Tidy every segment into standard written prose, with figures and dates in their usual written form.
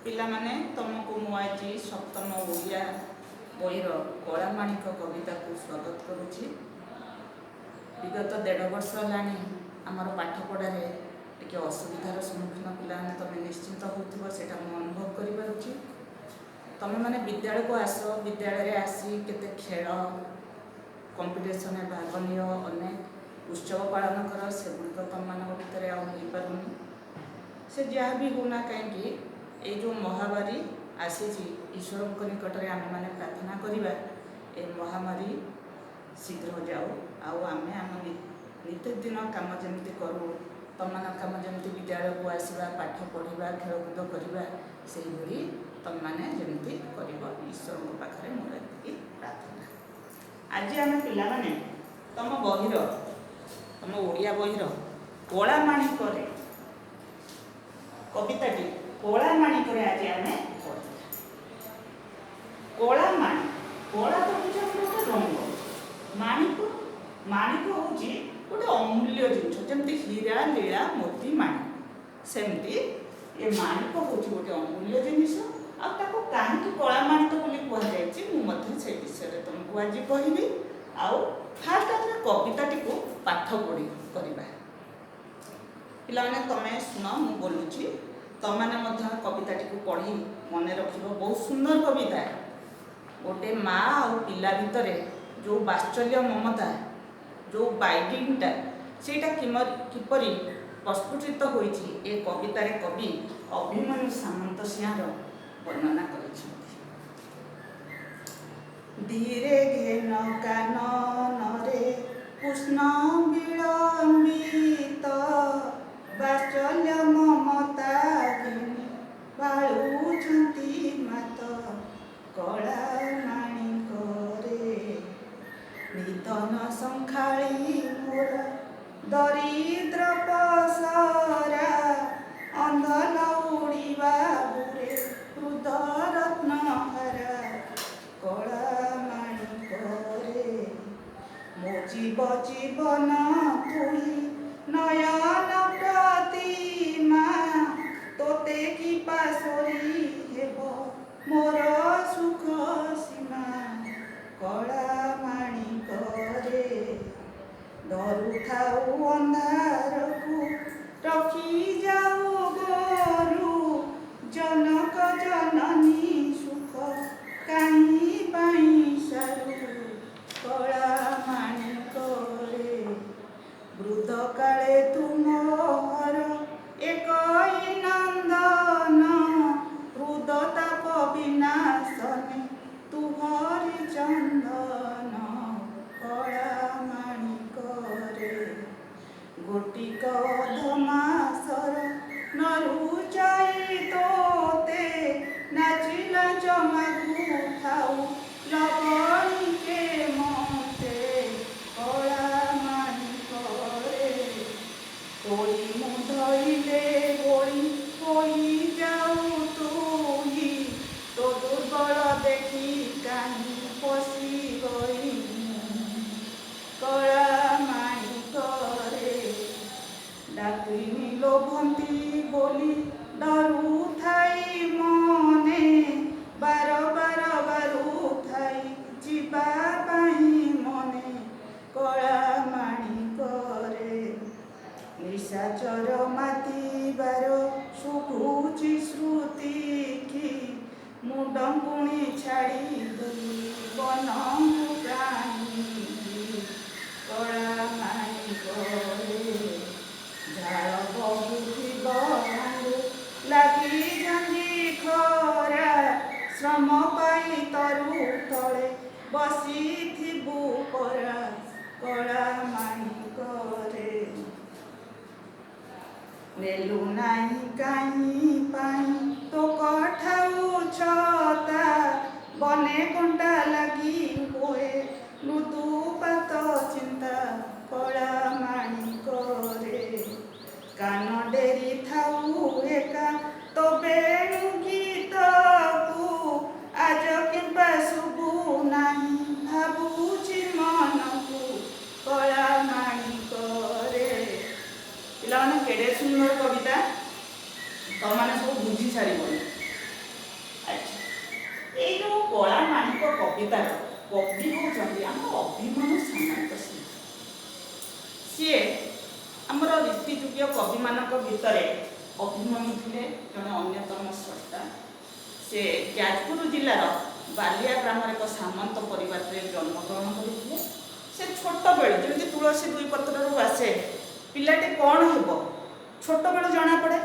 पिलामाने तुमको मु आज सप्तम ओडिया बईर कलामाणिक कविता को स्वागत करुच्ची। विगत 1.5 वर्ष है आमर पाठपढ़े टी असुविधार सम्मुखीन पिलाने तुम निश्चिंत होता से अनुभव कर तुम मैंने विद्यालय को आस विद्यालय आसी केते खेल कंपिटिशन भाग नि अनेक उत्सव पालन कर से गुड़िक तुम मान भितर आईपार से जहाँ भी होना कहीं ये जो महामारी आसी ईश्वर निकट में आम मैंने प्रार्थना करवा ए महामारी शीघ्र जाओ आम नित्यदिन कम जमी करूँ तुम मान कम जमी विद्यालय को आसवा पाठ पढ़ा खेलकूद करवा से तुम मैंने जमी कर ईश्वर पाखे मोर प्रार्थना। आज आम पिलाने तुम बहिर तुम ओडिया बहिर कलामाणिक कविताटी कलामाणिक आज आम कलामाणिक कला तो हूँ गोटे रंग माणिक माणिक हूँ गोटे अमूल्य जिन जमी हीरा लीला मोती माणिक सेमती ये माणिक हूँ गोटे अमूल्य जिनिस आपको कहीं कलामाणिक बोली कहुई से विषय तुमको आज कहबी आउ फास्ट आज कविताटी को पाठ पढ़ी करवा पिलाने तुम्हें शुण मु बोलुची तुमने कविताटी को पढ़ी मन रख बहुत सुंदर कविता गोटे माँ और पिला भितर जो वात्सल्य ममता जो बाइडिंगटा सेटा किपरि प्रस्फुटित होइछि ए कवितार कवि अभिमन्यु सामंत सिंह वर्णना कर धीरे घेन काननरे कृष्ण विलंबित वात्सल्य ममता घेनी बाळुछंती मात कलामाणिक रे नितन संखाळी मोर दरिद्र पसरा अंधल उड़ीवा बुरे हृदय रत्नहारा कलामाणिक रे मो जीवन तुही नयन प्रतिमा तोते की पासोरी हेब मोर सुख सीमा कलामाणिक रे धरू थाऊ अंधार को रखी जाऊ गोरू जनक जननी सुख कहीं पाई सारू कलामाणिक रे वृद्ध काले तुमर एक नंदन हृदताप विनाशने तुहरी चंदन कलामाणिक रे गोटिक धमासर नरुचाई तोते नाचिल जमागु थाऊ लवणी के मते कलामाणिक रे कोई मुधइले गोली होई जाऊ तुही तो दुर्बल देखी कानी पशी गई कलामाणिक रे डाकिनी लोभंती बोली डरू थाई मने बार बार बारू थाई जीवा पाई मने कलामाणिक रे निशाचर मातिबार शुभुची श्रुति की मुंडपुणी छाड़ी बनमु प्राणी कलामाणिक रे झाड़ बहुथिब लगी झंझी खरा श्रम पाई तरु तले बसिथिबु परा कलामाणिक रे नेलु नाही कहीं पाई तो कठाऊ छता बने कंटा लगी होए लुतुपात चिंता कलामाणिक रे कान डेरी थाऊ एका तो बेणु गीत को आज किंबा शुभु नाही भाबुची मन को कलामाणिक रे पिलाने केड़े सुंदर कविता तुम सब बुझी सारी कवितार कवि होउछन्ति आम अभिमन्यु सामंत सिंह। सीए आमर रीतिजुगीय कवि मानक भितर अभिमन्यु थे जड़े अन्यतम स्रष्टा। से जाजपुर जिलार बालिया ग्राम एक सामंत परिवार जन्मग्रहण करते। से छोट बेलू जमी तुलसी दुई पत्रु आसे पिलाटे कौन हेब छोट बेलू जना पड़े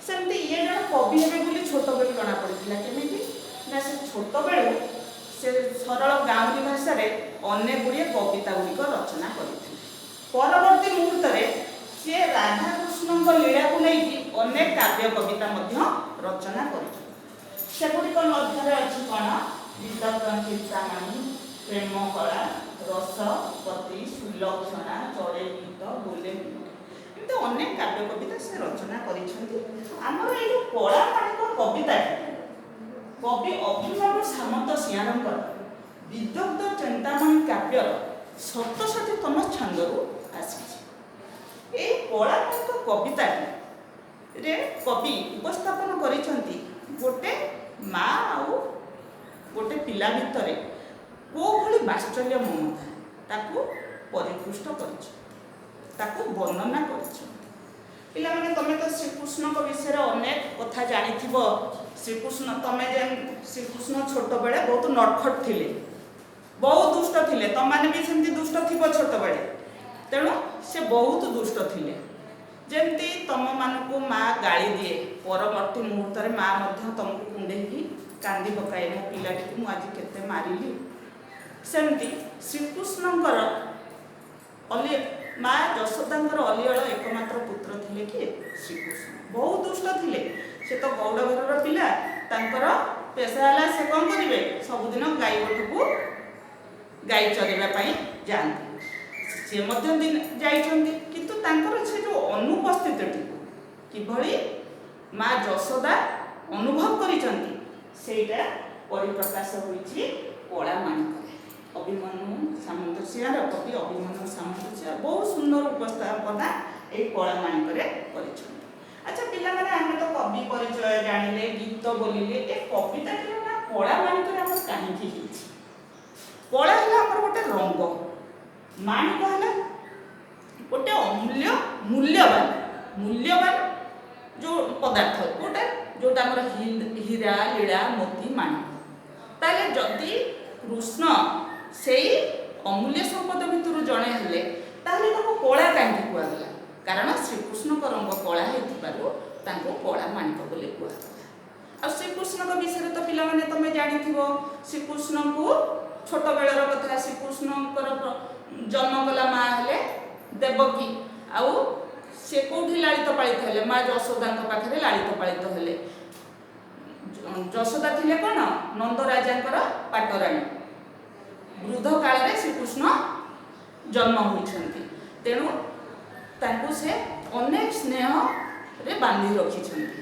सेमती ये जन कवि हे बोली छोट बेलू जना पड़ा केमी ना से छोट बेलू से सरल गाँवी भाषा अनेक गुड़िए कविता गुड़िक रचना करते। परवर्ती मुहूर्त में सी राधाकृष्ण लीला को लेकिन अनेक काव्य कविता रचना करगुड़िक मध्य अच्छी कौन चिंतामणि प्रेम कला रसपति सुलक्षणा चढ़े गीत बोले एमती अनेक काव्य कविता से रचना करमर ये कला मानक कविता कवि अभिमन्यु सामंत सिंह विदग्ध चिंतामणि काव्यर 67तम छंदरू आसी। कला मानक कविता रे कवि उपस्थापन करिसेंती गोटे माँ आउ गोटे पिला भितर को भली वात्सल्य ममता ताकू परिपुष्ट ताकू वर्णना पिला माने तमे तो श्रीकृष्ण विषय अनेक कथा जानी श्रीकृष्ण तमे जेन श्रीकृष्ण छोट बेले बहुत नटखट थिले बहुत दुष्ट थिले तम माने भी सेमती दुष्ट थिबो छोट बेले तेणु से बहुत दुष्ट थिले जेमती तम मानकू माँ गाड़ी दिए परवर्ती मुहूर्त में माँ तुमको कुंडेकी कांदी पकाए मो पिलाटी को आज केते मारिली सेमती श्रीकृष्णकर अली माँ यशोदांकर अलिअल एकमात्र पुत्र थिले कि श्रीकृष्ण बहुत दुष्ट थिले से तो गौड़ घर पिला तांकर पेशा है से कौन करेंगे सबुदिन गाई गोठ को गाई चरवा जाती सी जाइछन्ति किंतु तांकर से जो अनुपस्थित किभली माँ यशोदा अनुभव करिसंति सेटा परिप्रकाश होइछि कला मानिक अभिमन्यु सामंत सिंह कवि अभिमन्यु सामंत सिंह बहुत सुंदर उपस्थापना ये कला मानिक करिसंति। अच्छा पिला माने हम तो कवि परिचय जानिले गीत बोलिले ए कविता ना कला मानिक हम काहे की कला है हमर गोटे रंग मानिक है गोटे अमूल्य मूल्यवान मूल्यवान जो पदार्थ गोटे जोटा हीरा लीला मोती मानिक ताले जदि कृष्ण से अमूल्य संपद भितर जड़े हेले ताले ताको कला कहीं कहला कारण श्रीकृष्ण रंग कला होती कला मानिक बोली कहला। आ श्रीकृष्ण विषय तो पिला माने तमे जानिथिबो श्रीकृष्ण को छोट बेलर कथा श्रीकृष्ण जन्म कला माँ हेले देवकी आउ से कौटी लालित पालित हेले माँ यशोदा पाखे लालित पालित हेले यशोदा थिले कौन नंद राजा पाटराणी वृद्ध काल में श्रीकृष्ण जन्म होइछन्ति तेणु तांको से अनेक स्नेह रे बांधी रखिछन्ति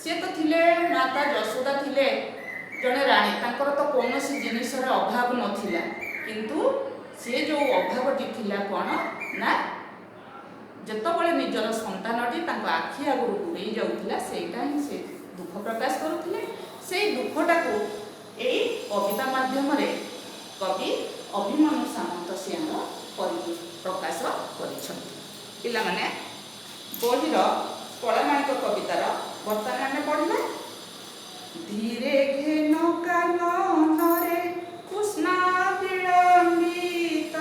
से तो थिले माता यशोदा थिले जड़े राणी तांकर तो कौन सी जिनिसर अभाव नथिला किंतु से जो अभावटी थिला कौन ना जतबले निजर संतानटी तांको आखि आगुरु बुड़े जाउथिला सेटा ही से दुख प्रकाश करुथिले से दुखटा को एई कविता माध्यम रे कवि अभिमन्यु सामंत सिंह प्रकाश करिसंति। पिला माने बहिर कला मानिक कवितार बर्तमान आमे पढ़िबा धीरे घेन कानन रे कृष्ण विलंबित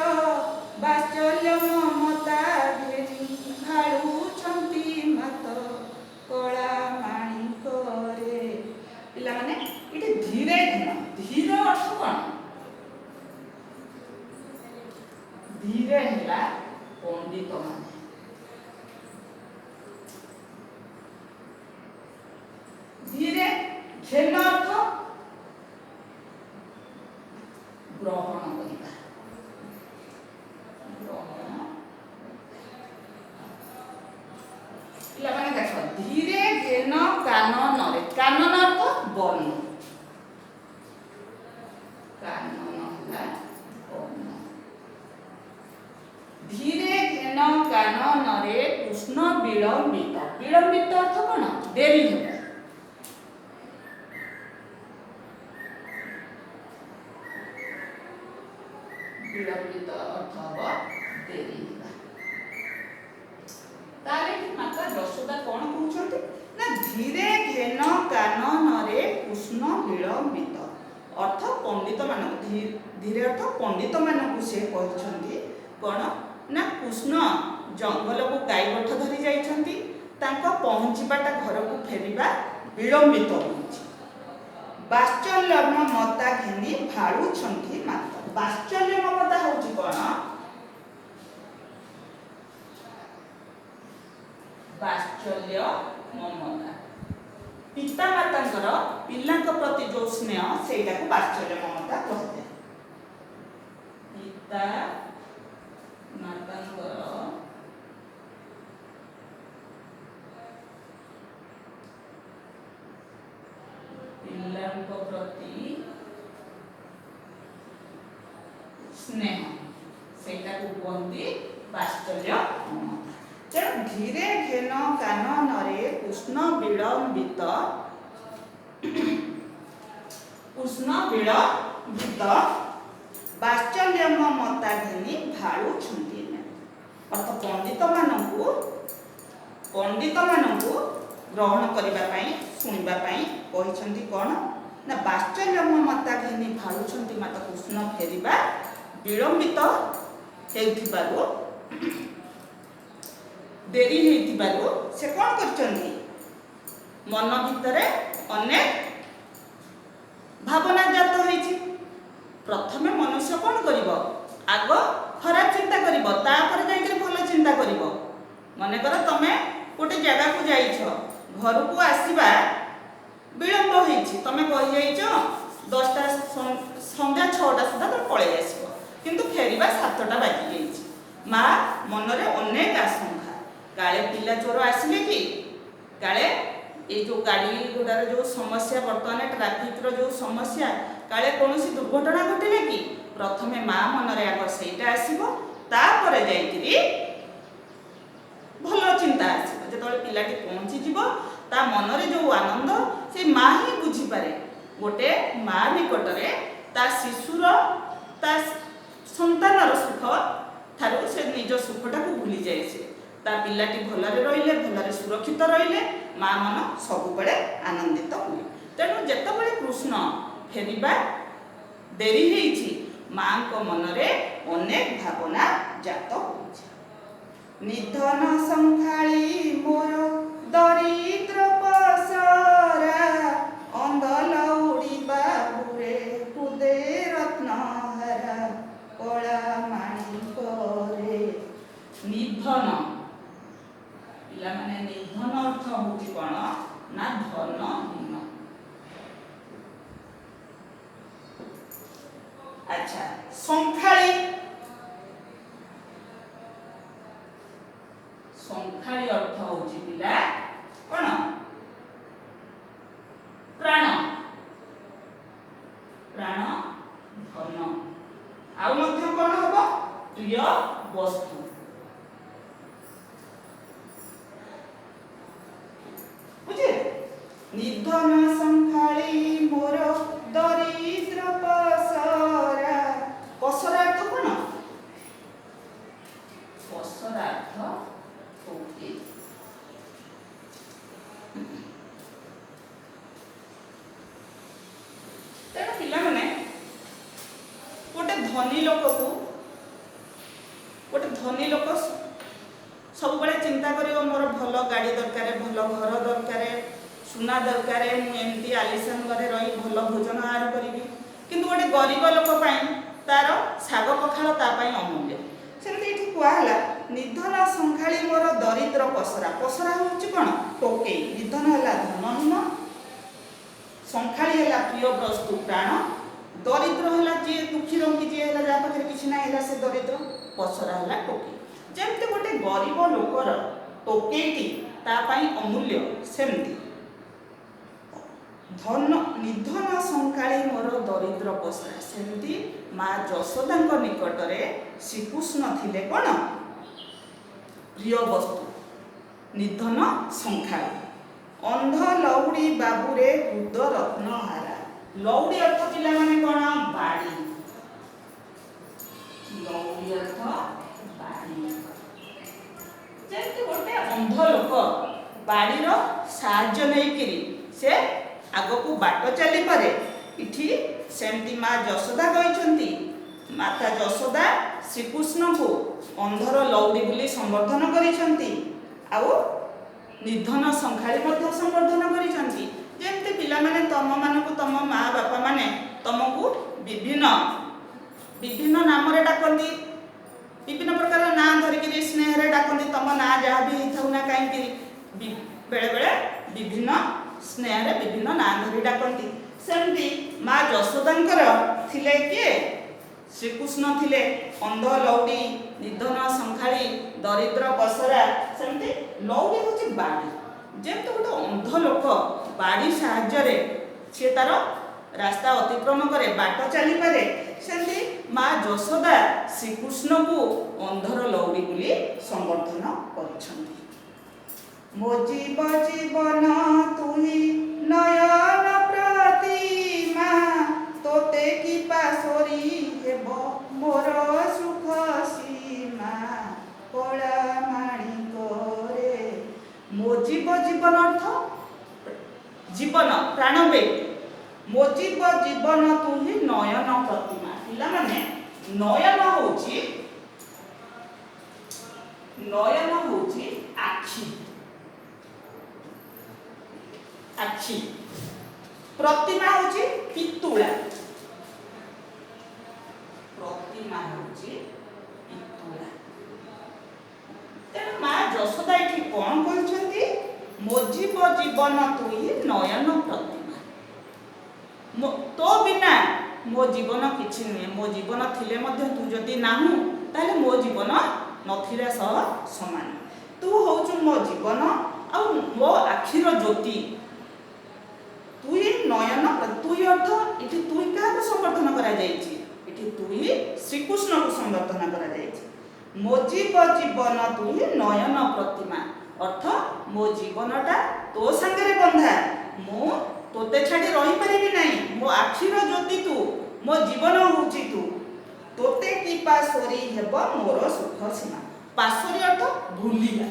वात्सल्य ममता घेरी भाड़ुछन्ति मत कला मानिक रे। पिला माने इटे धीरे घेन धीर अर्थ कौन धीरे हेला पंडित माने धीरे घेन अर्थ ग्रहण करिबा ग्रहण पिला माने देखो धीरे घेन कानन रे कानन अर्थ वर्ण कानन होला वर्ण धीरे घेन कानन रे कृष्ण विलंबित विलंबित अर्थ कौन देरी है विलंबित अर्थ हब देरी हेबा। तारे माता यशोदा कौन कहउछन्ति ना धीरे घेन काननरे कृष्ण विलंबित अर्थ पंडित मानक धीरे अर्थ पंडित मानक से कहउछन्ति कौन ना कृष्ण जंगल को गाई गोठ धरी जाइछन्ति तांका पहुँचीबाटा घर को फेरिबा विलंबित होइछि। वात्सल्य ममता घेनी भाळुछन्ति माता। वात्सल्य ममता होउछि कौन वात्सल्य ममता पिता मातांकर पिलांक प्रति जो स्नेह सेटा को वात्सल्य ममता कहते। पिता मातांकर पिलांक प्रति स्नेह सेटा को कहते वात्सल्य ममता। तेणु धीरे घेन काननरे कृष्ण विलंबित वात्सल्य ममता घेनी भाळुछन्ति अर्थ पंडित मानकु ग्रहण करिबा पई सुनिबा पई कहिछन्ति कोन ना वात्सल्य ममता घेनी भाळुछन्ति माता कृष्ण फेरिबा विलंबित हेउथिबारु देरी हेउथिबारु से कोन करछन्ति मन भितरे अनेक भावना जात होइछि। प्रथमे मनुष्य कोन करिवो आग खराब चिंता करिवो तापर जाइके भल चिंता करिवो। मने कर तमे गोटे जगह को जाइछ घर को आसीबा विलंब होइछि तमे कहि जाइछ 10टा संध्या 6टा सुधा तो पळे आसीबो किंतु फेरिबा 7टा बाजी जाइछि। मां मनरे अनेक आशंका काले पिला चोर आसिले कि काले ये जो गाड़ी गुडार जो समस्या बर्तमान ट्रैफिक रो जो समस्या काले कोनोसी दुर्घटना घटिले कि प्रथमे मां मनरे आग सेटा आसीबो तापर जाइकरी भलो चिंता आसीबो। जेतोले पिलाटी पहुंची जीवो ता मनरे जो आनंद से मां ही बुझी पारे। गोटे मां निकटरे ता शिशुर ता संतानर सुख थारु से निज सुखटा को भूली जाय से ता पिलाटी भलरे रहिले भलरे सुरक्षित रहिले मां मन सब बळे आनंदित हुए। तेणु जेतबळे कृष्ण फेरिबा देरी हेइछि मां को मनरे अनेक भावना जात होइछि। निधन संखाली मोर दरिद्र पसरा अंधल उड़ीबा बुरे हृदय रत्नहरा कला माणिक रे। निधन पिला माने निधन अर्थ होउछि कोन ना धनहीन। अच्छा संखाली संखाली अर्थ होउछि पिला कोन प्राण प्राण धन आउ मध्य कोन हबो प्रिय वस्तु। बुझे निधन संखाली मोर दरिद्र पसरा पसरा अर्थ कोन पसरा अर्थ होउछि तेणु पिला माने गोटे धनी लोक को गोटे धनी लोक सब बड़े चिंता करियो मोर भल गाड़ी दरकार भल घर दरकार सुना दरकार मु एमती आलिशान घरे रही भल भोजन आहार करी किंतु गोटे गरीब लोक तार शाग पखाल अमूल्य सेमती ये कहला निधन संखाली मोर दरिद्र पसरा पसरा होउछि कोन टोके निधन है धनहीन संखाली है प्रिय वस्तु प्राण दरिद्र है जी दुखी रंगी जी है जहाँ पाखे किसी ना है से दरिद्र पसरा है टोके जमती गोटे गरीब लोकर टोकेटी तापाई अमूल्य सेमती धन निधन संकाली मोर दरिद्र पसरा सेमती माँ यशोदा निकटरे श्रीकृष्ण थिले कौन प्रिय वस्तु निधन संखाली अंध लौड़ी बाबूरे हृद रत्नहारा लौड़ी अर्थ पिला माने कौन बाड़ी ଲଉଡ଼ି ଅର୍ଥ ବାଡ଼ି। ଯେମିତି ଗୋଟେ ଅନ୍ଧ ଲୋକ ବାଡ଼ିର ସାହାଯ୍ୟ ନେଇକିରି ସେ ଆଗକୁ ବାଟ ଚାଲିପାରେ, ଏଠି ସେମିତି ମା ଯଶୋଦା କହିଛନ୍ତି ମାତା ଯଶୋଦା ଶ୍ରୀକୃଷ୍ଣଙ୍କୁ ଅନ୍ଧର ଲଉଡ଼ି ବୋଲି ସମ୍ବୋଧନ କରିଛନ୍ତି, ଆଉ ନିର୍ଧନ ସଂଖାଳି ମଧ୍ୟ ସମ୍ବୋଧନ କରିଛନ୍ତି। ଯେମିତି ପିଲାମାନେ ତମମାନଙ୍କୁ ତମ ମା ବାପା ମାନେ ତମକୁ ବିଭିନ୍ନ ନାମରେ ଡାକନ୍ତି, ବିଭିନ୍ନ ପ୍ରକାର ନାଁ ଧରିକିରି ସ୍ନେହରେ ଡାକନ୍ତି, ତମ ନାଁ ଯାହା ବି ହେଇଥାଉ ନା କାହିଁକି ବେଳେବେଳେ ବିଭିନ୍ନ ସ୍ନେହରେ ବିଭିନ୍ନ ନାଁ ଧରି ଡାକନ୍ତି। ସେମିତି ମା ଯଶୋଦାଙ୍କର ଥିଲେ କିଏ? ଶ୍ରୀକୃଷ୍ଣ ଥିଲେ ଅନ୍ଧ, ଲଉଡ଼ି, ନିର୍ଧନ, ସଂଖାଳି, ଦରିଦ୍ର, ପସରା। ସେମିତି ଲଉଡ଼ି ହେଉଛି ବାଡ଼ି। ଯେମିତି ଗୋଟେ ଅନ୍ଧ ଲୋକ ବାଡ଼ି ସାହାଯ୍ୟରେ ସେ ତାର ରାସ୍ତା ଅତିକ୍ରମ କରେ, ବାଟ ଚାଲିପାରେ, ସେମିତି ମା ଯଶୋଦା ଶ୍ରୀକୃଷ୍ଣଙ୍କୁ ଅନ୍ଧର ଲଉଡ଼ି ବୋଲି ସମ୍ବୋଧନ କରିଛନ୍ତି। ମୋ ଜୀବନ ତୁହି ନୟନ ପ୍ରତିମା, ତୋତେ କି ପାଶୋରି ହେବ ମୋର ସୁଖ ସୀମା, କଳା ମାଣିକରେ। ମୋ ଜୀବନ ଅର୍ଥ ଜୀବନ, ପ୍ରାଣବେ। ମୋ ଜୀବନ ତୁହି ନୟନ ପ୍ରତିମା। ପିଲାମାନେ ନୟନ ହେଉଛି ଆଖି, ପ୍ରତିମା ହେଉଛି ପିତୁଳା, ତେଣୁ ମା ଯଶୋଦା ଏଠି କଣ କହିଛନ୍ତି? ମୋ ଜୀବନ ତୁହି ନୟନ ପ୍ରତିମା। ତୋ ବିନା ମୋ ଜୀବନ କିଛି ନୁହେଁ। ମୋ ଜୀବନ ଥିଲେ ମଧ୍ୟ ତୁ ଯଦି ନାହୁଁ ତାହେଲେ ମୋ ଜୀବନ ନଥିଲା ସହ ସମାନ। ତୁ ହଉଛୁ ମୋ ଜୀବନ ଆଉ ମୋ ଆଖିର ଜ୍ୟୋତି। ତୁଇ ନୟନ, ତୁଇ ଅର୍ଥ ଏଠି ତୁଇ କାହାକୁ ସମ୍ବୋଧନ କରାଯାଇଛି? ଏଠି ତୁଇ ଶ୍ରୀକୃଷ୍ଣକୁ ସମ୍ବୋଧନ କରାଯାଇଛି। ମୋ ଜୀବନ ତୁଇ ନୟନ ପ୍ରତିମା ଅର୍ଥ ମୋ ଜୀବନଟା ତୋ ସାଙ୍ଗରେ ବନ୍ଧା, ମୁଁ ତୋତେ ଛାଡ଼ି ରହିପାରିବି ନାହିଁ। ମୋ ଆଖିର ଜ୍ୟୋତି ତୁ, ମୋ ଜୀବନ ହେଉଛି ତୁ। ତୋତେ କି ପାଶୋରି ହେବ ମୋର ସୁଖ ସୀମା। ପାଶୋରି ଅର୍ଥ ଭୁଲିବା,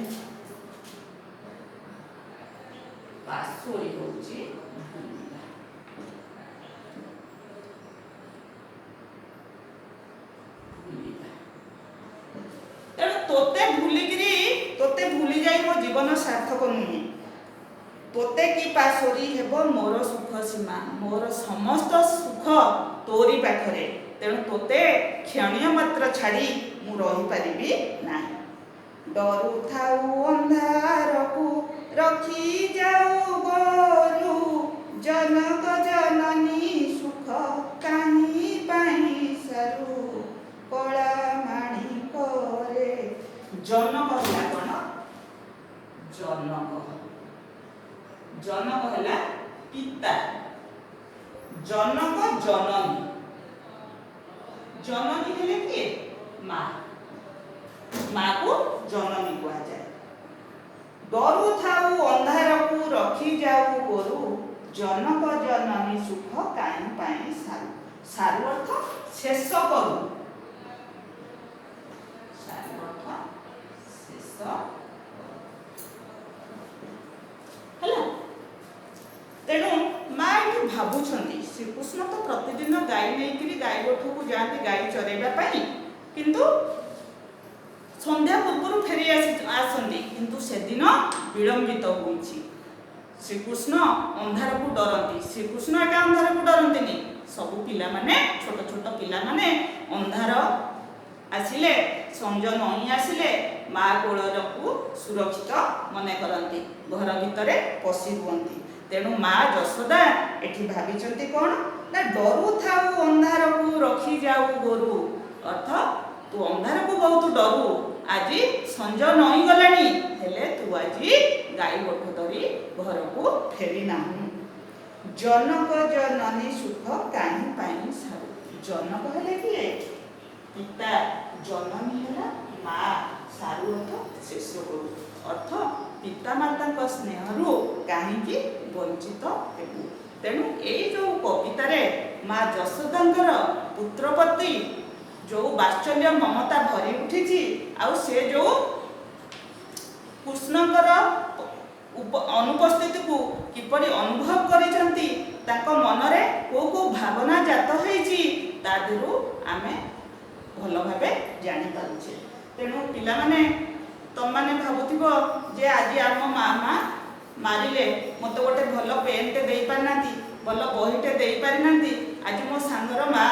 ପାଶୋରି ହେଉଛି ତେଣୁ ତୋତେ ଭୁଲି ଯାଇ ମୋ ଜୀବନ ସାର୍ଥକ ନୁହେଁ। ତୋତେ କି ପାଶୋରି ହେବ ମୋର ସୁଖ ସୀମା। ମୋର ସମସ୍ତ ସୁଖ ତୋରି ପାଖରେ, ତେଣୁ ତୋତେ କ୍ଷଣୀୟ ମାତ୍ର ଛାଡ଼ି ମୁଁ ରହିପାରିବି ନାହିଁ। ଡରୁଥାଉ ଅନ୍ଧାରକୁ ରଖି ଯାଉ ଗୋରୁ, ଜନକ ଜନନୀ ସୁଖ କାହିଁ ପାଇଁ ସାରୁ, କଳା ମାଣିକରେ। ଜନକ ହେଲା କଣ? ଜନକ ହେଲା ପିତା, ଜନକ ଜନନୀ। ଜନନୀ ହେଲେ କିଏ? ମା, ମାକୁ ଜନନୀ କୁହାଯାଏ। ଡରୁଥାଉ ଅନ୍ଧାରକୁ ରଖି ଯାଉ ଗୋରୁ, ଜନକ ଜନନୀ ସୁଖ କାହିଁ ପାଇଁ ସାରୁ। ସାରୁ ଅର୍ଥ ଶେଷ କରୁ, ସାରୁ ଅର୍ଥ ଶେଷ ହେଲା। ତେଣୁ ମା ଏଠି ଭାବୁଛନ୍ତି ଶ୍ରୀକୃଷ୍ଣ ତ ପ୍ରତିଦିନ ଗାଈ ନେଇକିରି ଗାଈ ଗୋଠକୁ ଯାଆନ୍ତି ଗାଈ ଚରେଇବା ପାଇଁ, କିନ୍ତୁ ସନ୍ଧ୍ୟା ପୂର୍ବରୁ ଫେରି ଆସନ୍ତି, କିନ୍ତୁ ସେଦିନ ବିଳମ୍ବିତ ହୋଇଛି। ଶ୍ରୀକୃଷ୍ଣ ଅନ୍ଧାରକୁ ଡରନ୍ତି। ଶ୍ରୀକୃଷ୍ଣ ଏକା ଅନ୍ଧାରକୁ ଡରନ୍ତିନି, ସବୁ ପିଲାମାନେ, ଛୋଟ ଛୋଟ ପିଲାମାନେ ଅନ୍ଧାର ଆସିଲେ, ସଞ୍ଜ ନଇଁ ଆସିଲେ ମା କୋଳକୁ ସୁରକ୍ଷିତ ମନେ କରନ୍ତି, ଘର ଭିତରେ ପଶି ରୁହନ୍ତି। ତେଣୁ ମା ଯଶୋଦା ଏଠି ଭାବିଛନ୍ତି କଣ ନା, ଡରୁଥାଉ ଅନ୍ଧାରକୁ ରଖି ଯାଉ ଗୋରୁ, ଅର୍ଥ ତୁ ଅନ୍ଧାରକୁ ବହୁତ ଡରୁ, ଆଜି ସଞ୍ଜ ନଇଁ ଗଲାଣି, ହେଲେ ତୁ ଆଜି ଗାଈ ଗୋଠ ଧରି ଘରକୁ ଫେରି ନାହୁଁ। ଜନକ ଜନନୀ ସୁଖ କାହିଁ ପାଇଁ ସାରୁ। ଜନକ ହେଲେ କିଏ? ପିତା, ଜନନୀ ହେଲା ମା, ସାରୁ ଅର୍ଥ ଶେଷ କରୁ, ଅର୍ଥ ପିତାମାତାଙ୍କ ସ୍ନେହରୁ କାହିଁକି ବଞ୍ଚିତ ହେବୁ। ତେଣୁ ଏଇ ଯେଉଁ କବିତାରେ ମା ଯଶୋଦାଙ୍କର ପୁତ୍ର ପ୍ରତି जो वात्सल्य ममता भरी उठी आउ से जो कृष्णकर अनुपस्थिति को किपरि अनुभव करिसंती ताको मनरे को भावना जात होईची तादिरु आमे भल भाबे जानि पारुछे। तेणु पिला माने तुम माने भाबुथिबो जे आज आम मामा मारिले मत गोटे भल पेनटे दे पारनाती भल बहीटे दे पारिनाती आज मो सांगर मा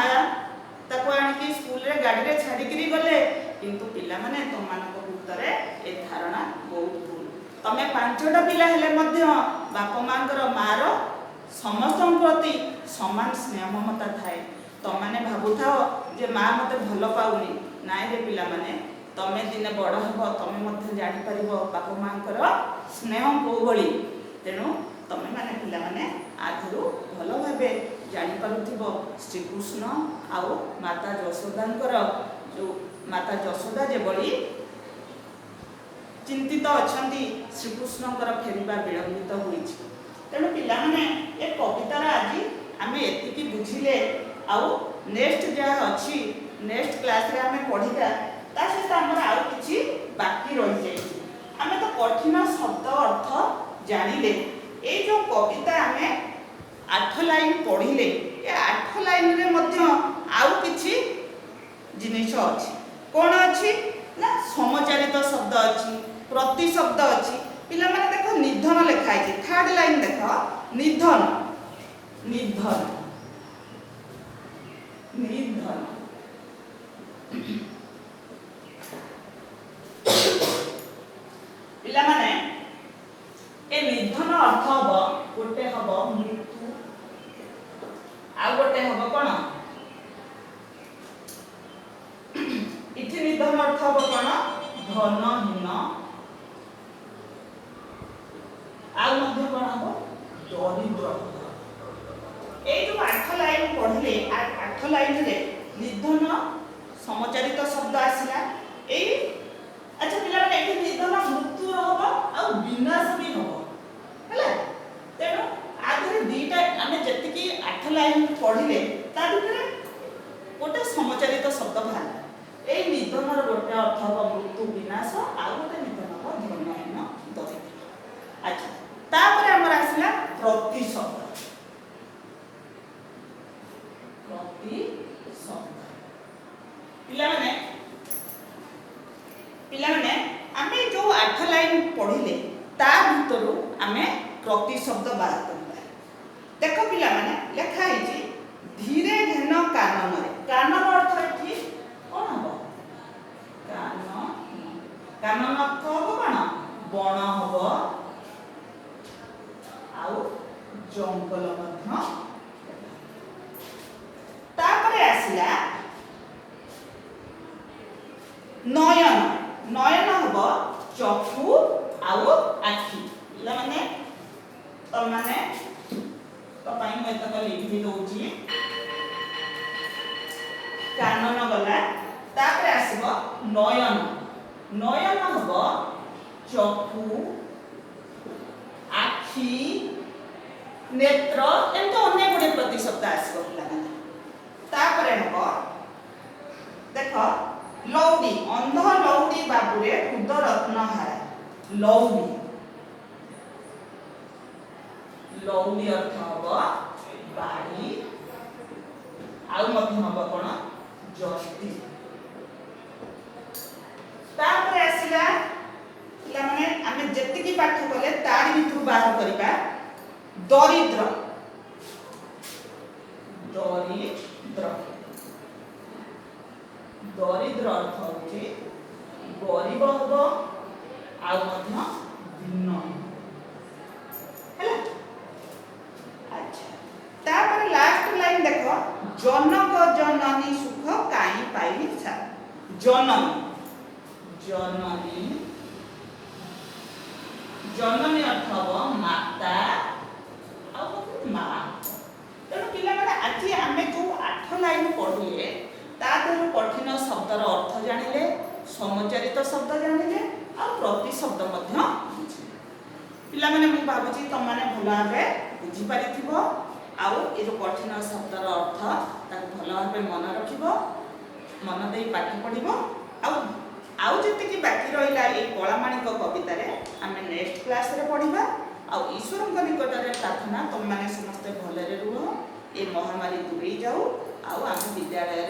ताको आनिकी स्कूल रे गाड़ी रे छाड़ी करी गले किंतु पिला माने तुम मानको भीतरे ए धारणा बहुत भूल। तमे पांचटा पिला हेले मध्य बाप मांकर मार समस्त प्रति समान स्नेह ममता थाए। तुम माने भाबुथाओ जे माँ मते भल पाउनी नाइ रे पिला माने तमे दिने बड़ हब तमे मध्य जानि परिबो बाप मांकर स्नेह को भली। तेणु तमे माने पिला माने आधुरु भल भाबे जानि पारुथिबो श्रीकृष्ण आउ माता यशोदांकर जो माता यशोदा जे बड़ी चिंतित अछंती श्रीकृष्णकर फेरिबा विलंबित होईछि। तेणु पिला माने ए कवितार आज आमे एतिकी बुझिले आउ नेक्स्ट जा अछि नेक्स्ट क्लास रे आमे पढिका ता सहित हमर आउ किछि बाकी रहि जाइछि। आमे तो कठिन शब्द अर्थ जानिले ए जो कविता आमे 8 लाइन पढिले ए 8 लाइन रे मध्य आउ किछि जिनिस अछि। कोन अछि ना समचारित शब्द अछि प्रति शब्द अछि। पिला माने देखो निधन लिखा है थर्ड लाइन देखो निधन निधन निधन पिला माने ए निधन अर्थ हबो गोटे हबो मृत्यु आ गोटे हबो कोन इथि निधन अर्थ हबो कोन धनहीन आ मध्य कोन हबो दरिद्र। ए जो 8 लाइन पढिले 8 लाइन रे निधन समचारित शब्द आसिला ए अच्छा पिला माने एठी निधन मृत्यु हबो आ विनाश भी हबो हैला। तेनो आधरे दीटा आमे जति 8 लाइन पढिले ता भितरे गोटे समचारित शब्द बाहर ए निधन र गोटे अर्थ हबो मृत्यु विनाश आ गोटे निधन हबो धनहीन दरिद्र। अच्छा तापर हमर आसिला प्रति शब्द प्रति शब्द पिला माने आमे जो 8 लाइन पढिले ता भितरु आमे प्रति शब्द बात करबा। देखो पिला माने लेखा हिची धीरे घेन कानन रे कानन अर्थ एठी कोन हबो कानन अर्थ हबो कोन बण हबो आउ जंगल मध्य। तापरे आसिला नयन नयन हबो चक्षु आउ आखि। पिला माने त माने तो पाई मैं तक लिखि दउची कानन गला तापरे आसीबो नयन नयन हबो चक्षु आखि नेत्र एमतो अन्य गुडे प्रति शब्द आसीबो पिला माने। तापरे हबो देखो लौडी अंध लौडी बाबुरे खुद रत्न हारा लौडी लौडी अर्थ हबो बाड़ी आउ मध्य हबो कोन जस्ती। तापर आसिला पिला माने आमे जेतिकी पाठ कले तार भितरु बाहर करिबा दरिद्र दरिद्र दरिद्र अर्थ होची गरीब हबो आ मध्य भिन्न हैला। अच्छा तापर लास्ट लाइन देखो जनक जननी सुख काई पाइली सा जननी जननी जननी अर्थ हबो माता आ मां। तेणु पिला माने आज आमे जो 8 लाइन पढिले ता देहु कठिन शब्दर अर्थ जानिले समचारित शब्द जानिले आ प्रति शब्द मध्य बुझिले। पिला माने मु भाबुची तुम माने भल भाबे बुझी पारिथिबो आ ए जो कठिन शब्दर अर्थ ताको भल भाबे मन रखिबो मन देई पाठ पढ़िब आउ जेतिकी बाकी रहिला ए कलामाणिक कवितारे आमे नेक्स्ट क्लास रे पढ़िबा। ईश्वर निकट में प्रार्थना तुम मैंने समस्ते भलरे रुह, ए महामारी दूरे जाऊ, आम विद्यालय